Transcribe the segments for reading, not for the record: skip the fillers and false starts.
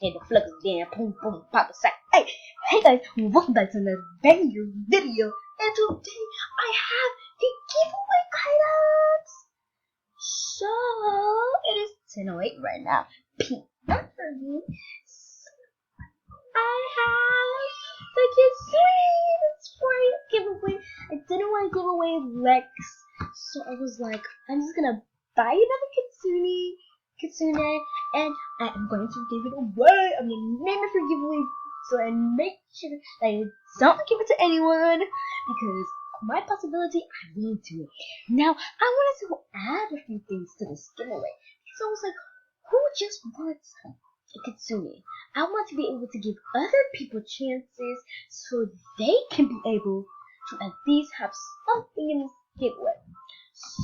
Hit the flux again, boom, boom, pop a sack. Hey guys, welcome back to another banger video. And today I have the giveaway items. So it is 10:08 right now. PM for me. So I have the Kitsune for a giveaway. I didn't want to give away Rex, so I was like, I'm just gonna buy another Kitsune, and I am going to give it away. I'm gonna name it for giveaway, so I make sure that I don't give it to anyone because my possibility I will do it. Now I wanted to add a few things to this giveaway, so I was like, who just wants a Kitsune? I want to be able to give other people chances so they can be able to at least have something in this giveaway.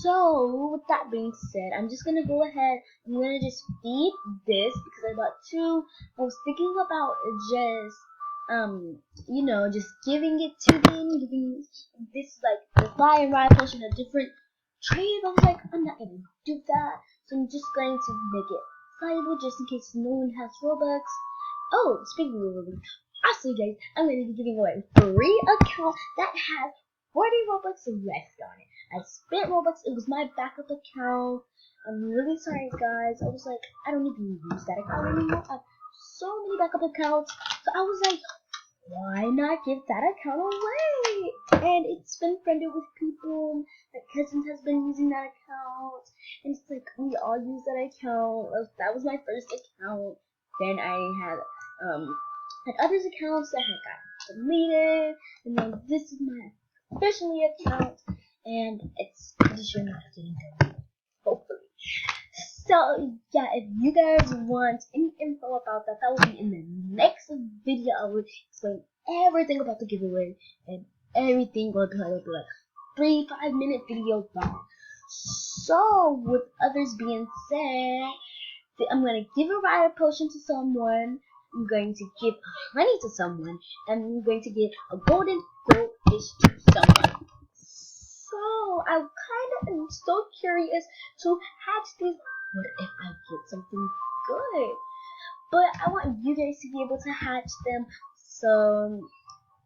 So, with that being said, I'm just gonna go ahead. I'm gonna just feed this because I bought two. I was thinking about just giving it to them, giving this like the fly and ride potion a different trade. I was like, I'm not gonna do that, so I'm just going to make it valuable just in case no one has Robux. Oh, speaking of Robux, also guys, I'm gonna be giving away a free account that has 40 Robux left on it. I spent Robux, it was my backup account. I'm really sorry guys, I was like, I don't even use that account anymore. I have so many backup accounts, so I was like, why not give that account away? And it's been friended with people, my cousin has been using that account, and it's like, we all use that account. That was my first account. Then I had others accounts that had got deleted, and then this is my officially account, and it's pretty sure not getting deleted, hopefully. So yeah, if you guys want any info about that, that will be in the next video. I will explain everything about the giveaway, and everything will be like 3-5 minute video long. So with others being said, I'm gonna give a rider potion to someone, I'm going to give a honey to someone, and I'm going to give a golden goldfish to someone. So I kind of am so curious to hatch these. What if I get something good? But I want you guys to be able to hatch them. So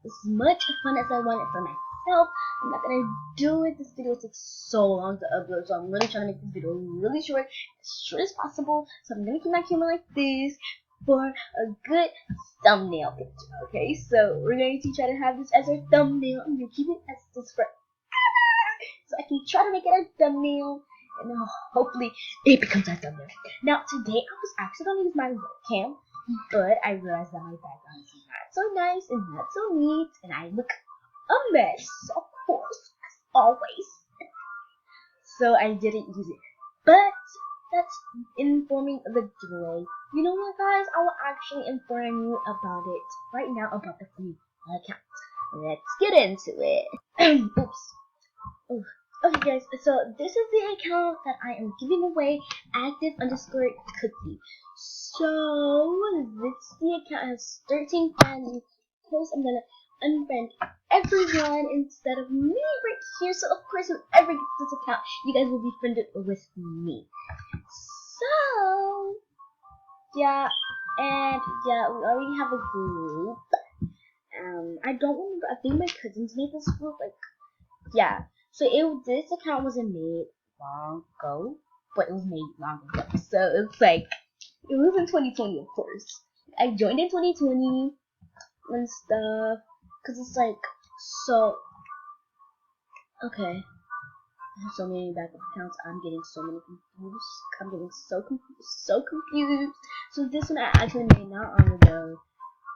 as much fun as I want it for myself, I'm not gonna do it. This video takes so long to upload, so I'm really trying to make this video really short, as short as possible. So I'm gonna keep my camera like this for a good thumbnail picture. Okay, so we're going to try to have this as our thumbnail. I'm gonna keep it as this forever, so I can try to make it a thumbnail, and hopefully it becomes our thumbnail. Now today I was actually gonna use my webcam, but I realized that my background is not so nice and not so neat, and I look a mess, of course, as always. So I didn't use it. But that's informing the giveaway. You know what, guys? I will actually inform you about it right now, about the free account. Let's get into it. Oops. Oh. Okay, guys. So this is the account that I am giving away. Active_cookie. So this the account has 13 friends. Of course, I'm gonna unfriend everyone instead of me right here. So of course, whoever gets this account, you guys will be friended with me. So yeah, and yeah, we already have a group. I don't remember. I think my cousins made this group. Like, yeah. So this account wasn't made long ago, but it was made long ago. So it's like, it was in 2020, of course. I joined in 2020 and stuff, cause it's like, so, okay. I have so many backup accounts. I'm getting so many confused. I'm getting so confused. So this one I actually made not long ago,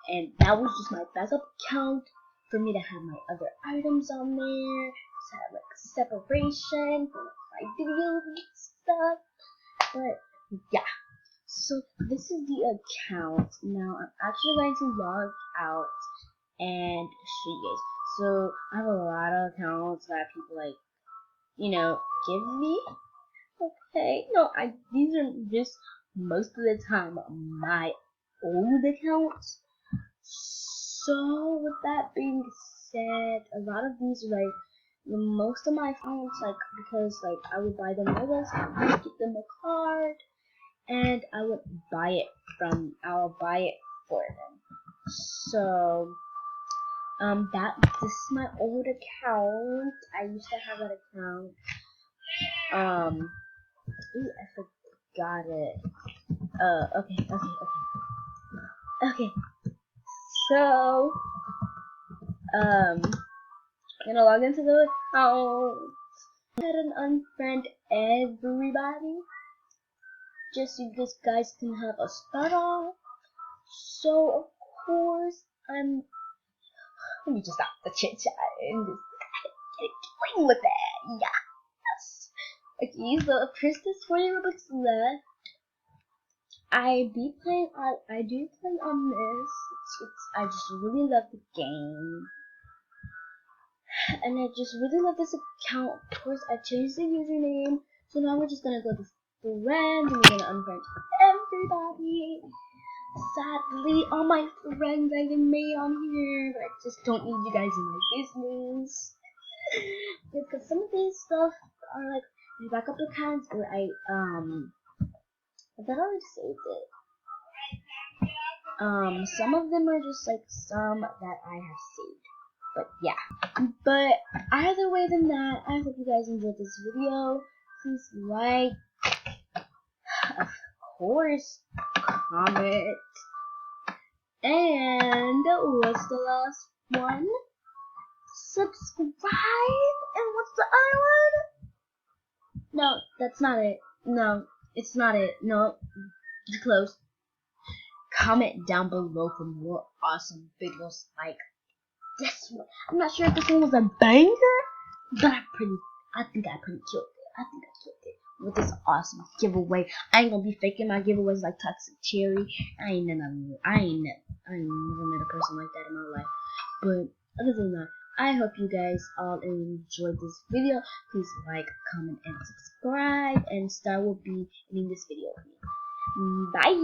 and that was just my backup account for me to have my other items on there, to have like separation for my videos and stuff. But yeah, so this is the account. Now I'm actually going to log out and show you guys. So I have a lot of accounts that people like, give me. Okay, no, these are just most of the time my old accounts. So with that being said, a lot of these are like most of my accounts, like, because like I would buy them Robux, I would give them a card, and I would buy it from, I'll buy it for them. So, this is my old account. I used to have that account. Ooh, I forgot it. Okay. So, I'm gonna log into the account. Go ahead and unfriend everybody. Just so you guys can have a start off. So, of course, let me just stop the chit chat and just get going with it. Yes. Okay, so first there's 40 Robux left. I do play on this. I just really love the game. And I just really love this account. Of course, I changed the username. So now we're just gonna go to friends and we're gonna unfriend everybody. Sadly, all my friends I've made on here, but I just don't need you guys in my business. Because some of these stuff are like my backup accounts, or I thought I already saved it. Some of them are just like some that I have saved. But yeah. But either way than that, I hope you guys enjoyed this video. Please like, of course, comment, and what's the last one? Subscribe, and what's the other one? No, that's not it. No, it's not it. No, it's close. Comment down below for more awesome videos like this one. I'm not sure if this one was a banger, but I think I pretty killed it. I think I killed it with this awesome giveaway. I ain't gonna be faking my giveaways like Toxic Cherry. I ain't never met a person like that in my life. But other than that, I hope you guys all enjoyed this video. Please like, comment, and subscribe. And Star will be in this video with me. Bye.